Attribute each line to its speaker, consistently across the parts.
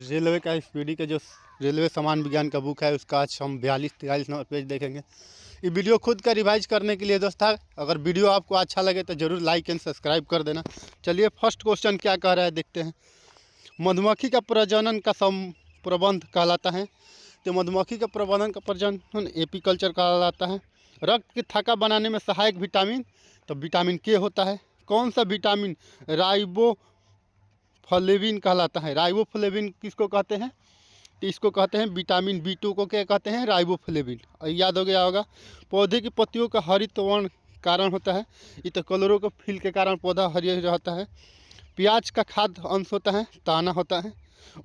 Speaker 1: Railway का speedy का जो रेलवे सामान्य विज्ञान का बुक है उसका आज हम 42-43 नंबर पेज देखेंगे। ये वीडियो खुद का रिवाइज करने के लिए दोस्त था। अगर वीडियो आपको अच्छा लगे तो ज़रूर लाइक एंड सब्सक्राइब कर देना। चलिए फर्स्ट क्वेश्चन क्या कह रहा है देखते हैं। मधुमक्खी का प्रजनन का प्रबंध कहलाता है। तो मधुमक्खी का प्रबंधन का प्रजनन एपीकल्चर कहलाता है। रक्त की थक्का बनाने में सहायक विटामिन, तो विटामिन के होता है। कौन सा विटामिन राइबोफ्लेविन कहलाता है। राइबोफ्लेविन किसको कहते हैं, तो इसको कहते हैं विटामिन B2 को क्या कहते हैं, राइबोफ्लेविन। याद हो गया होगा। पौधे की पत्तियों का हरित वर्ण कारण होता है। ये तो क्लोरोफिल के कारण पौधा हरियर रहता है। प्याज का खाद्य अंश होता है, ताना होता है।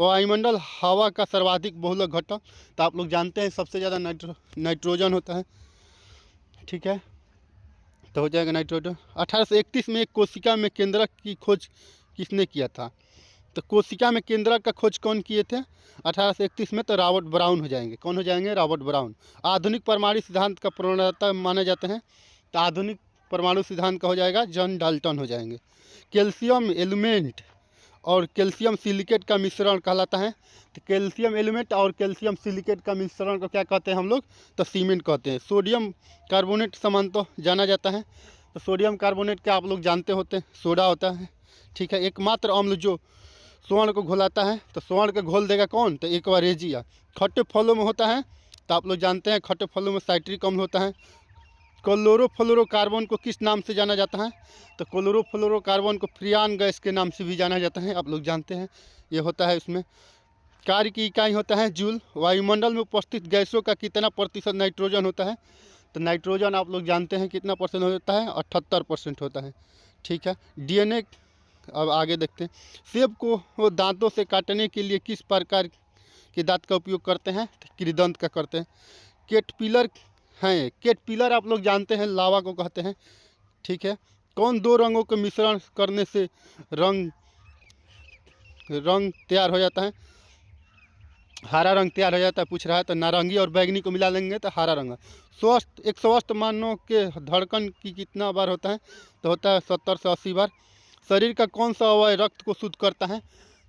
Speaker 1: वायुमंडल हवा का सर्वाधिक बहुलक घटक, तो आप लोग जानते हैं सबसे ज़्यादा नाइट्रोजन होता है। ठीक है, तो हो जाएगा नाइट्रोजन। 1831 में एक कोशिका में केंद्रक की खोज किसने किया था। तो कोशिका में केंद्रक का खोज कौन किए थे 1831 में, तो रॉबर्ट ब्राउन हो जाएंगे। कौन हो जाएंगे, रॉबर्ट ब्राउन। आधुनिक परमाणु सिद्धांत का प्रणेता माने जाते हैं, तो आधुनिक परमाणु सिद्धांत का हो जाएगा जॉन डाल्टन हो जाएंगे। कैल्शियम एलिमेंट और कैल्शियम सिलिकेट का मिश्रण कहलाता है। तो कैल्शियम एलिमेंट और कैल्शियम सिलिकेट का मिश्रण को क्या कहते हैं हम लोग, तो सीमेंट कहते हैं। सोडियम कार्बोनेट सामान्यतः जाना जाता है, तो सोडियम कार्बोनेट का आप लोग जानते होते हैं सोडा होता है। ठीक है, एकमात्र अम्ल जो स्वर्ण को घोलाता है, तो स्वर्ण को घोल देगा कौन, तो एक्वारेजिया। खट्टे फलों में होता है, तो आप लोग जानते हैं खट्टे फलों में साइट्रिक अम्ल होता है। क्लोरोफ्लोरोकार्बन को किस नाम से जाना जाता है, तो क्लोरोफ्लोरोकार्बन को फ्रियान गैस के नाम से भी जाना जाता है, आप लोग जानते हैं। ये होता है इसमें कार्य की इकाई होता है जूल। वायुमंडल में उपस्थित गैसों का कितना प्रतिशत नाइट्रोजन होता है, तो नाइट्रोजन आप लोग जानते हैं कितना परसेंट होता है, 78% होता है। ठीक है, डीएनए। अब आगे देखते हैं। सेब को वो दांतों से काटने के लिए किस प्रकार के दांत का उपयोग करते हैं, तो कृदंत का करते हैं। कैटरपिलर हैं, कैटरपिलर आप लोग जानते हैं लावा को कहते हैं। ठीक है, कौन दो रंगों का मिश्रण करने से रंग तैयार हो जाता है, हरा रंग तैयार हो जाता है, पूछ रहा है। तो नारंगी और बैगनी को मिला लेंगे तो हरा रंग। एक स्वस्थ मानव के धड़कन की कितना बार होता है, तो होता है 70 से 80 बार। शरीर का कौन सा अवयव रक्त को शुद्ध करता है,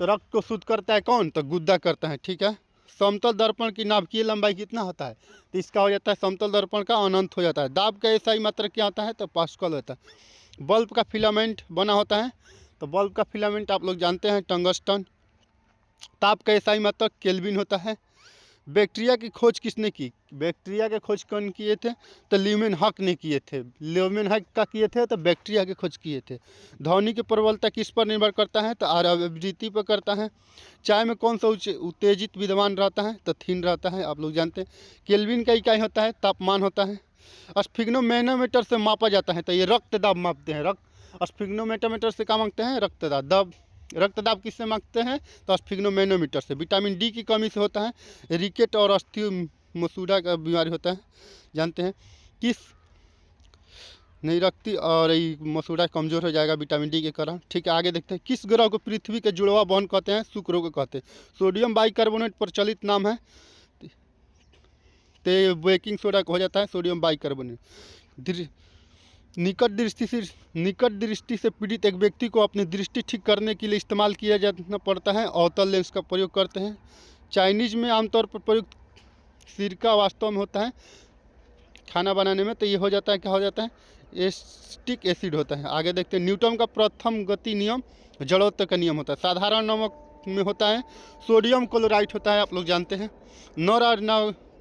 Speaker 1: तो रक्त को शुद्ध करता है कौन, तो गुद्दा करता है। ठीक है, समतल दर्पण की नाभिकीय लंबाई कितना होता है, तो इसका हो जाता है समतल दर्पण का अनंत हो जाता है। दाब का एसआई मात्रा क्या होता है, तो पास्कल होता है। बल्ब का फिलामेंट बना होता है, तो बल्ब का फिलामेंट आप लोग जानते हैं टंगस्टन। ताप का एसआई मात्रक केल्विन होता है। बैक्टीरिया की खोज किसने की, बैक्टीरिया के खोज कौन किए थे, तो ल्यूमेनहॉक ने किए थे। ल्यूमेनहॉक का किए थे, तो बैक्टीरिया के खोज किए थे। ध्वनि की प्रबलता किस पर निर्भर करता है, तो आवृत्ति पर करता है। चाय में कौन सा उत्तेजित विद्यमान रहता है, तो थीन रहता है, आप लोग जानते हैं। केल्विन का इकाई होता है तापमान होता है। स्फिग्नोमेनोमीटर से मापा जाता है, तो ये रक्त दाब मापते हैं। स्फिग्नोमेटोमीटर से क्या मांगते हैं, रक्त दाब। रक्त दाब किससे मांगते हैं, तो स्फिग्नोमेनोमीटर से। विटामिन डी की कमी से होता है रिकेट और अस्थि मसूड़ा का बीमारी होता है, जानते हैं। किस नहीं रखती और ये मसूड़ा कमज़ोर हो जाएगा विटामिन डी के कारण। ठीक है, आगे देखते हैं। किस ग्रह को पृथ्वी के जुड़वा बहन कहते हैं, शुक्र को कहते हैं। सोडियम बाइकार्बोनेट प्रचलित नाम है, तो बेकिंग सोडा का हो जाता है सोडियम बाइकार्बोनेट। निकट दृष्टि से पीड़ित एक व्यक्ति को अपनी दृष्टि ठीक करने के लिए इस्तेमाल किया जाना पड़ता है, अवतल लेंस का प्रयोग करते हैं। चाइनीज़ में आमतौर पर प्रयुक्त सिरका वास्तव में होता है खाना बनाने में, तो ये हो जाता है क्या हो जाता है, एसिटिक एसिड होता है। आगे देखते हैं। न्यूटन का प्रथम गति नियम जड़त्व का नियम होता है। साधारण नमक में होता है सोडियम क्लोराइड होता है, आप लोग जानते हैं।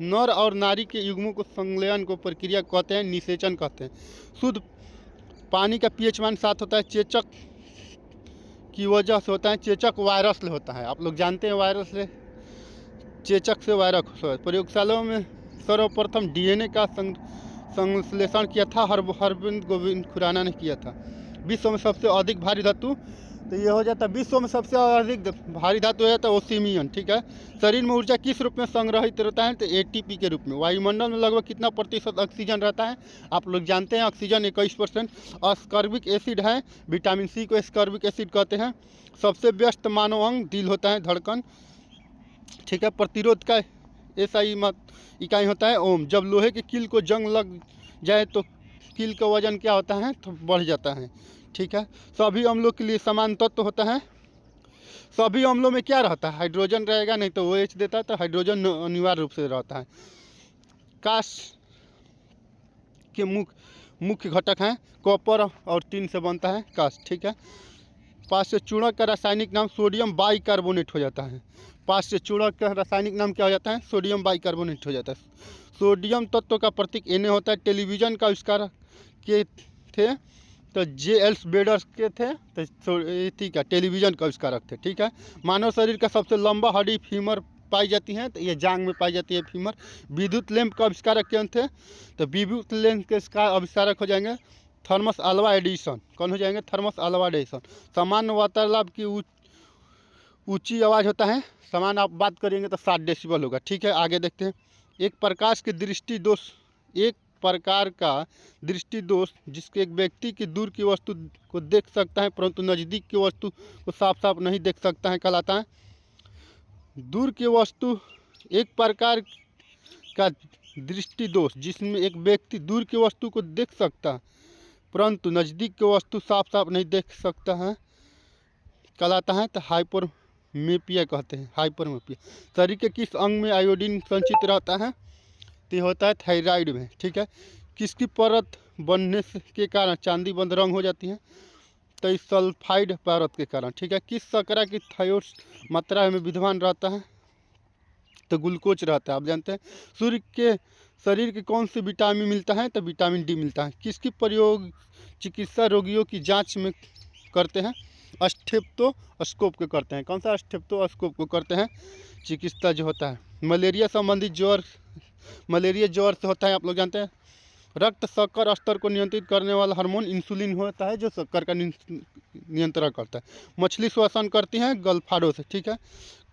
Speaker 1: नर और नारी के युग्मों को संलयन को प्रक्रिया कहते हैं, निषेचन कहते हैं। शुद्ध पानी का पीएच मान 7 होता है, चेचक की वजह से होता है। चेचक वायरस से होता है, आप लोग जानते हैं वायरस से, चेचक से वायरस। प्रयोगशालाओं में सर्वप्रथम डीएनए का संश्लेषण किया था हरगोविंद गोविंद खुराना ने किया था। विश्व में सबसे अधिक भारी धातु, तो ये हो जाता है विश्व में सबसे अधिक भारी धातु हो जाता है ओसिमियन। ठीक है, शरीर में ऊर्जा किस रूप में संग्रहित रहता है, तो एटीपी के रूप में। वायुमंडल में लगभग कितना प्रतिशत ऑक्सीजन रहता है, आप लोग जानते हैं ऑक्सीजन 21%। अस्कॉर्बिक एसिड है, विटामिन सी को एस्कॉर्बिक एसिड कहते हैं। सबसे व्यस्त मानव अंग दिल होता है, धड़कन। ठीक है, प्रतिरोध का एसआई इकाई होता है ओम। जब लोहे के कील को जंग लग जाए तो कील का वजन क्या होता है, तो बढ़ जाता है। ठीक है, सभी अम्लों के लिए समान तत्व होता है। सभी अम्लों में क्या रहता है, हाइड्रोजन रहेगा, नहीं तो OH देता है, तो हाइड्रोजन अनिवार्य रूप से रहता है। कांच के मुख्य घटक हैं कॉपर और टिन से बनता है कांच, ठीक है। पास से चूर्णक का रासायनिक नाम सोडियम बाइकार्बोनेट हो जाता है। पास से चूर्णक का रासायनिक नाम क्या हो जाता है, सोडियम बाइकार्बोनेट हो जाता है। सोडियम तत्व का प्रतीक Na होता है। टेलीविज़न का आविष्कार के थे तो J.L. बेडर के थे, तो ठीक है, टेलीविज़न का आविष्कारक थे, ठीक है। मानव शरीर का सबसे लंबा हड्डी फीमर पाई जाती है, तो ये जांग में पाई जाती है फीमर। विद्युत लैंप का आविष्कारक कौन थे, तो विद्युत लैंप के इसका आविष्कारक हो जाएंगे थॉमस अल्वा एडिसन। कौन हो जाएंगे, थॉमस अल्वा एडिसन। सामान्य वार्तालाप की ऊंची आवाज़ होता है, सामान्य आप बात करेंगे तो 7 डेसिबल होगा, ठीक है। आगे देखते हैं। एक प्रकार का दृष्टि दोष जिसके एक व्यक्ति की दूर की वस्तु को देख सकता है परंतु नज़दीक की वस्तु को साफ साफ नहीं देख सकता है, कहलाता है। दूर की वस्तु, एक प्रकार का दृष्टि दोष जिसमें एक व्यक्ति दूर की वस्तु को देख सकता है परंतु नज़दीक की वस्तु साफ साफ नहीं देख सकता है, कहलाता है। तो हाइपरमेपिया कहते हैं, हाइपरमेपिया। शरीर के किस अंग में आयोडीन संचित रहता है, तो ये होता है थायराइड में, ठीक है। किसकी परत बनने के कारण चांदी बंद रंग हो जाती है, तो इस सल्फाइड परत के कारण, ठीक है। किस शर्करा की थायोस मात्रा में विद्यमान रहता है, तो ग्लूकोज रहता है, आप जानते हैं। शरीर के कौन से विटामिन मिलता है, तो विटामिन डी मिलता है। किसकी प्रयोग चिकित्सा रोगियों की जांच में करते हैं, स्टेथोस्कोप के करते हैं। कौन सा स्टेथोस्कोप को करते हैं, चिकित्सा जो होता है। मलेरिया संबंधित ज्वर, मलेरिया ज्वर से होता है, आप लोग जानते हैं। रक्त शक्कर स्तर को नियंत्रित करने वाला हार्मोन इंसुलिन होता है, जो शक्कर का नियंत्रण करता है। मछली श्वसन करती हैं गलफाड़ों से, ठीक है।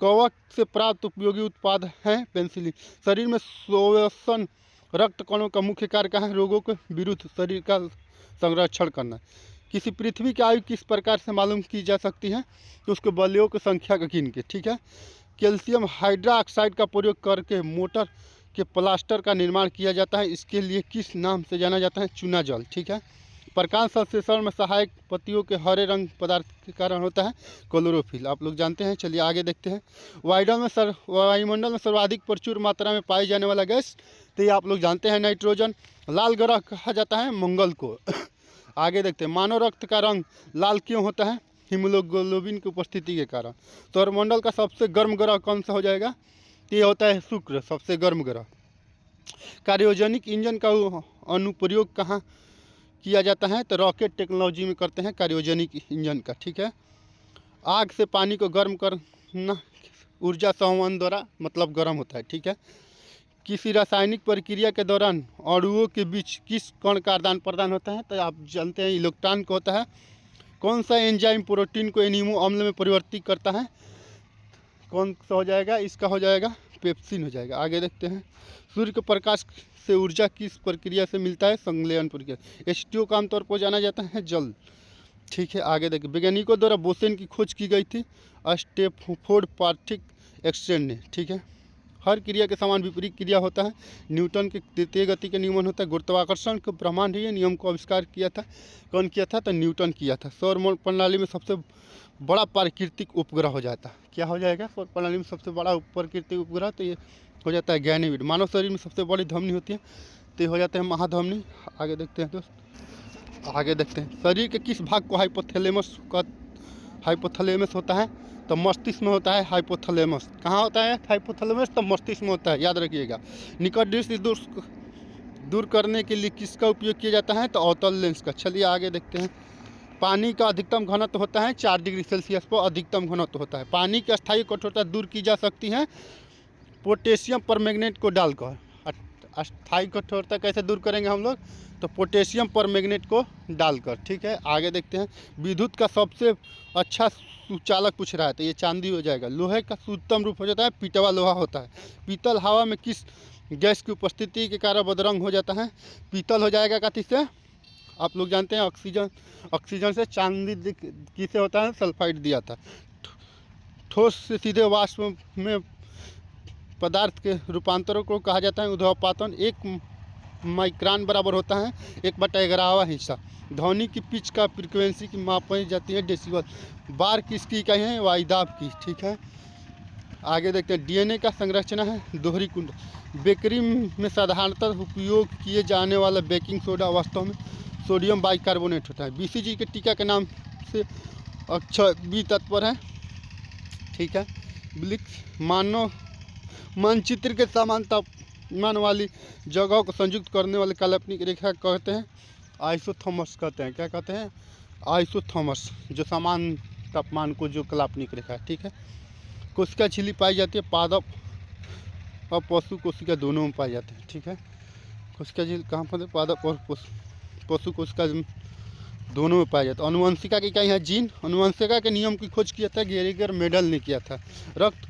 Speaker 1: कवक से प्राप्त उपयोगी उत्पाद है पेनिसिलिन। शरीर में श्वसन रक्त कणों का मुख्य कार्य है रोगों के विरुद्ध शरीर का संरक्षण करना। किसी पृथ्वी की आयु किस प्रकार से मालूम की जा सकती है, तो उसके बलियों की संख्या का गिन के, ठीक है। कैल्शियम हाइड्रोक्साइड का प्रयोग करके मोटर के प्लास्टर का निर्माण किया जाता है, इसके लिए किस नाम से जाना जाता है, चूना जल, ठीक है। प्रकाश संश्लेषण में सहायक पत्तियों के हरे रंग पदार्थ के कारण होता है क्लोरोफिल, आप लोग जानते हैं। चलिए आगे देखते हैं। वायुमंडल में सर्वाधिक प्रचुर मात्रा में पाई जाने वाला गैस, तो ये आप लोग जानते हैं नाइट्रोजन। लाल ग्रह कहा जाता है मंगल को। आगे देखते हैं। मानव रक्त का रंग लाल क्यों होता है, हीमोग्लोबिन की उपस्थिति के कारण। सौरमंडल का सबसे गर्म ग्रह कौन सा हो जाएगा, ये होता है शुक्र, सबसे गर्म ग्रह। क्रायोजेनिक इंजन का अनुप्रयोग कहाँ किया जाता है, तो रॉकेट टेक्नोलॉजी में करते हैं क्रायोजेनिक इंजन का, ठीक है। आग से पानी को गर्म करना ऊर्जा संवहन द्वारा मतलब गर्म होता है, ठीक है। किसी रासायनिक प्रक्रिया के दौरान अणुओं के बीच किस कण का आदान प्रदान होता है, तो आप जानते हैं इलेक्ट्रॉन को होता है। कौन सा एंजाइम प्रोटीन को एनिमो अम्ल में परिवर्तित करता है, कौन सा हो जाएगा, इसका हो जाएगा पेप्सिन हो जाएगा। आगे देखते हैं। सूर्य के प्रकाश से ऊर्जा किस प्रक्रिया से मिलता है, संश्लेषण प्रक्रिया। H2O का आमतौर पर जाना जाता है जल, ठीक है। आगे देखिए। वैज्ञानिकों द्वारा बोसेन की खोज की गई थी स्टैफोर्ड पार्टिक एक्सचेंज ने, ठीक है। हर क्रिया के समान विपरीत क्रिया होता है। न्यूटन के तृतीय गति के नियमन होता है। गुरुत्वाकर्षण के ब्रह्मांडीय नियम को आविष्कार किया था, कौन किया था, तो न्यूटन किया था। सौर प्रणाली में सबसे बड़ा प्राकृतिक उपग्रह हो जाता है, क्या हो जाएगा, सौर प्रणाली में सबसे बड़ा प्राकृतिक उपग्रह, तो ये हो जाता है गैनीमेड। मानव शरीर में सबसे बड़ी धमनी होती है, तो ये हो जाता है महाधमनी। आगे देखते हैं दोस्त, आगे देखते हैं। शरीर के किस भाग को हाइपोथैलेमस होता है, तो मस्तिष्क में होता है हाइपोथैलेमस। कहाँ होता है हाइपोथैलेमस, तो मस्तिष्क में होता है, याद रखिएगा। निकट दृष्टि दूर करने के लिए किसका उपयोग किया जाता है, तो अवतल लेंस का। चलिए आगे देखते हैं। पानी का अधिकतम घनत्व होता है 4 डिग्री सेल्सियस पर अधिकतम घनत्व होता है। पानी की अस्थायी कठोरता दूर की जा सकती है पोटेशियम परमैंगनेट को डालकर। अस्थायी कठोरता कैसे दूर करेंगे हम लोग, तो पोटेशियम परमैंगनेट को डालकर, ठीक है। आगे देखते हैं। विद्युत का सबसे अच्छा सुचालक पूछ रहा है, तो ये चांदी हो जाएगा। लोहे का शुद्धतम रूप हो जाता है पीतवा लोहा होता है। पीतल हवा में किस गैस की उपस्थिति के कारण बदरंग हो जाता है, पीतल हो जाएगा कथी से, आप लोग जानते हैं ऑक्सीजन, ऑक्सीजन से। चांदी किसे होता है, सल्फाइड दिया था। ठोस से सीधे वाष्प में पदार्थ के रूपांतरों को कहा जाता है उद्वापातन। एक माइक्रान बराबर होता है 1/11वां हिस्सा। ध्वनि की पिच का फ्रीक्वेंसी की मापी जाती है डेसिबल। बार किसकी इकाई है? वायुदाब की। ठीक है, आगे देखते हैं। डीएनए का संरचना है दोहरी कुंड। बेकरी में साधारणतः उपयोग किए जाने वाला बेकिंग सोडा वास्तव में सोडियम बाइकार्बोनेट होता है। बीसीजी के टीका के नाम से अक्षर बी तत्पर है। ठीक है, ब्लिक्स मानव मानचित्र के समान तापमान वाली जगहों को संयुक्त करने वाले काल्पनिक रेखा कहते हैं आइसोथर्मस कहते हैं। क्या कहते हैं? आइसोथर्मस, जो समान तापमान को जो काल्पनिक रेखा है। ठीक है, कोशिका झिल्ली पाई जाती है पादप और पशु कोशिका दोनों में पाई जाती है। ठीक है, कोशिका झिल्ली कहाँ पर है? पादप और पशु कोशिका दोनों में पाया जाता है। अनुवंशिका की इकाई है जीन। अनुवंशिका के नियम की खोज किया था गेरिगर मेडल ने किया था। रक्त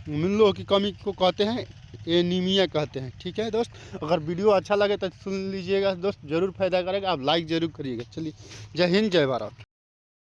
Speaker 1: मिनरलों की कमी को कहते हैं एनीमिया कहते हैं। ठीक है दोस्त, अगर वीडियो अच्छा लगे तो सुन लीजिएगा दोस्त, ज़रूर फायदा करेगा। आप लाइक ज़रूर करिएगा। चलिए, जय हिंद, जय भारत।